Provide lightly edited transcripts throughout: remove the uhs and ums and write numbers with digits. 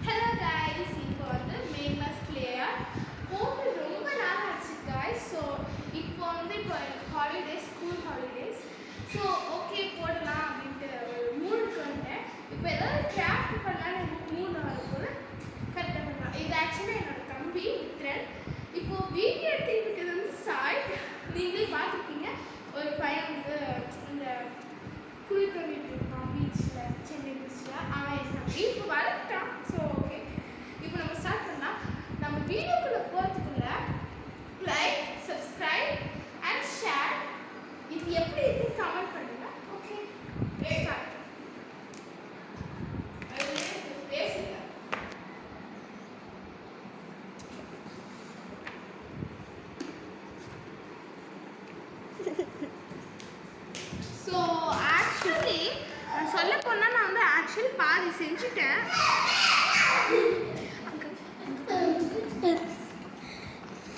Hello guys, இப்போ வந்து Magnus clear போட்டு ரொம்ப நாள் ஆச்சு கைஸ். ஸோ இப்போ எனக்கு holidays, school holidays. So okay போடலாம் அப்படின்ட்டு ஒரு மூடுக்கு வந்தேன். இப்போ ஏதாவது கிராஃப்ட் பண்ணலான்னு எனக்கு மூணு வரும்போது கரெக்டாக பண்ணலாம். இது ஆக்சுவலாக என்னோட தம்பி மித்ரன். இப்போது வீடியோ எடுத்துக்கிட்டு இருக்கிறது வந்து சாய். நீங்களே பார்த்துருப்பீங்க. ஒரு பையன் வந்து இந்த குழி தோண்டிட்டு இருக்கான் பீச்சில், சென்னை பீச்சில். அவன் இப்போ வளர்த்தான். ஸோ ஓகே, இப்போ நம்ம ஸ்டார்ட் பண்ணலாம். நம்ம வீடியோக்குள்ளே போகிறதுக்குள்ள லைக், சப்ஸ்கிரைப் அண்ட் ஷேர். இது எப்படி இருக்குன்னு கமெண்ட் பண்ணுங்க. Okay, start. பேசுங்க. ஸோ ஆக்சுவலி சொல்ல போனால் நான் வந்து ஆக்சுவலி பாதி செஞ்சுட்டேன்.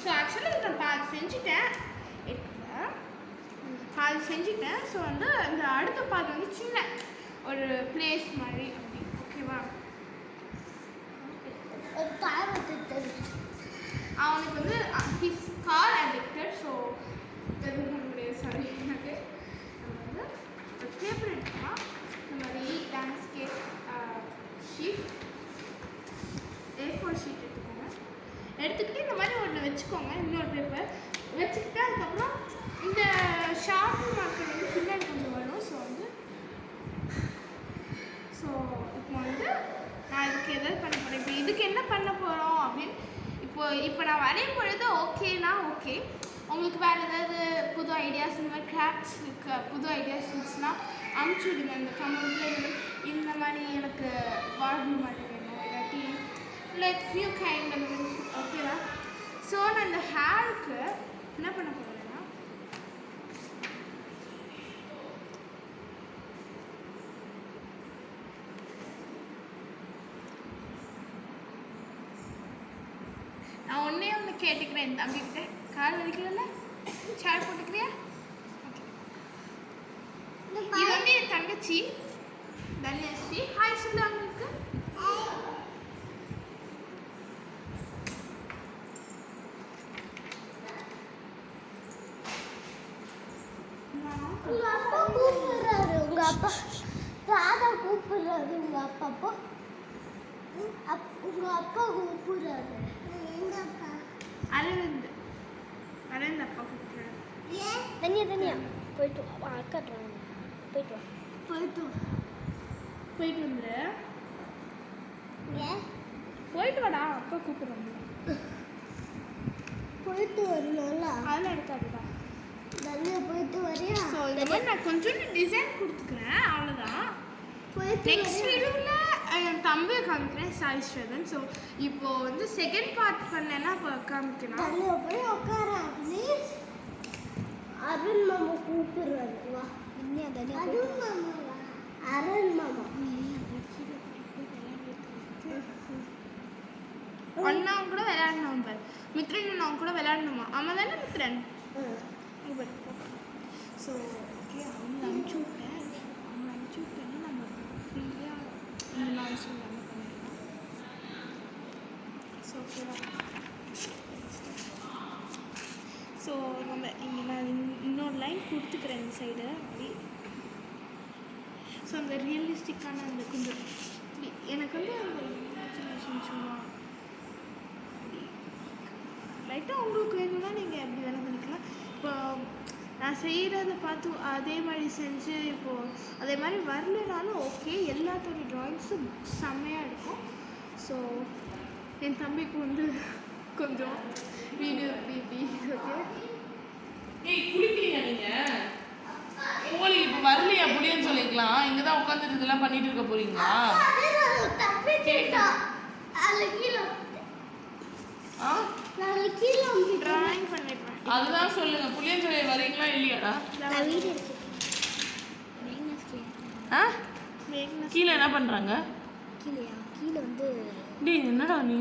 ஸோ ஆக்சுவலி நான் பாதி செஞ்சுட்டேன். ஸோ வந்து இந்த அடுத்த பாதி வந்து சின்ன ஒரு பிளேஸ் மாதிரி அப்படி. ஓகேவா? அவனுக்கு வந்து his car addicted. So sorry, எனக்கு நம்ம வந்து ஒரு பேப்பர் எடுத்துக்கலாம். இந்த மாதிரி லேண்ட்ஸ்கேப் ஷீட், A4 ஷீட் எடுத்துக்கோங்க. எடுத்துக்கிட்டு இந்த மாதிரி ஒன்று வச்சுக்கோங்க. இன்னொரு பேப்பர் வச்சுக்கிட்டு அதுக்கப்புறம் இந்த ஷார்ப் மார்க்கர் வந்து பின்னாடி கொஞ்சம் வரும். ஸோ இப்போ வந்து நான் இதுக்கு எதாவது பண்ண போகிறேன். இப்போ இதுக்கு என்ன பண்ண போகிறோம் அப்படின்னு இப்போ நான் வரையும் பொழுது ஓகேனா ஓகே. உங்களுக்கு வேறு ஏதாவது புது ஐடியாஸ், இந்த மாதிரி கிராஃப்ட்ஸ் புது ஐடியாஸ் இருந்துச்சுன்னா அனுப்பிச்சி விடுங்க இந்த கமெண்ட்டில். இந்த மாதிரி எனக்கு வார்டு மாதிரி வேணும், இல்லாட்டி லைக் நியூ கைண்ட் அந்த மாதிரி. ஓகேவா? ஸோ நான் இந்த ஹேருக்கு என்ன பண்ண போகிறேன்னா, நான் ஒன்றே ஒன்று கேட்டுக்கிறேன் என் தம்பிக்கிட்ட. கால் வலிக்கல, சேர் போட்டுக்கிறியா? இது வந்து என் தங்கச்சி தன்யஸ்ரீ. ஹாய் சொல்லு அவங்களுக்கு. உங்க அப்பா கூப்பிடுறாரு. உங்க அப்பா ராதா கூப்பிடுறாரு. உங்க அப்பா கூப்பிடுறாரு. எங்க அப்பா? அரவிந்த் அப்பா கூப்பிடுறாரு. தனியா போயிட்டு அக்கா போயிட்டு வந்துரு. போயிட்டு வாடா, அப்பா கூப்பிடுறாங்க. போயிட்டு வரணும்ல, அதெல்லாம் எடுக்காதுடா. தனியா போயிட்டு வரியா? ஸோ இந்த மாதிரி நான் கொஞ்சோண்டு டிசைன் கொடுத்துக்கிறேன், அவ்வளோதான். நெக்ஸ்ட் வீடியோவில் என் தம்பியை காமிக்கிறேன், சாய் ஸ்வேதன். ஸோ இப்போ வந்து செகண்ட் பார்ட் பண்ணேன்னா இப்போ காமிக்கிறேன். தனியா போய் உட்கார ப்ளீஸ். அருண் மாமா கூப்பிடுறாரு. வா அருண் மாமா. ஒன்னா அவங்க கூட விளையாடணும். மித்ரன் அவங்க கூட விளையாடணுமா? ஆமாம் தானே மித்ரன்? ஸோ ஓகே, அவங்க அனுப்பிச்சி விட்டேன்னா நம்ம ஃப்ரீயாக இந்த நாய்ஸ் எல்லாமே பண்ணிடலாம். ஸோ ஓகேவா? ஸோ நம்ம இங்கே நான் இன்னொரு லைன் கொடுத்துக்கிறேன் இந்த சைடு அப்படி. ஸோ அந்த ரியலிஸ்டிக்கான அந்த கொஞ்சம் எனக்கு வந்து அந்த இமேஜினேஷன் சும்மா லைட்டாக உங்களுக்கு வேணும்னா நீங்கள் எப்படி வேணால் பண்ணிக்கலாம். இப்போ நான் செய்கிறத பார்த்து அதே மாதிரி செஞ்சு இப்போது அதே மாதிரி வரலனாலும் ஓகே, எல்லாத்தோட ட்ராயிங்ஸும் செம்மையாக இருக்கும். ஸோ என் தம்பிக்கு வந்து கொஞ்சம் வீடியோ பிபி. ஓகே, குளிக்கிறீங்க நீங்கள்? உங்களுக்கு இப்போ வரலையா புளியன்னு சொல்லிக்கலாம். இங்கே தான் உட்காந்துட்டு இதெல்லாம் பண்ணிட்டு இருக்க போறீங்களா? ட்ராயிங் பண்ணிப்பேன். அதுதான் சொல்லுங்க, புளியன்னு சொல்லி வரீங்களா இல்லையாடா? கீழே என்ன பண்றாங்க? கீழே வந்து டேய் என்னடா நீ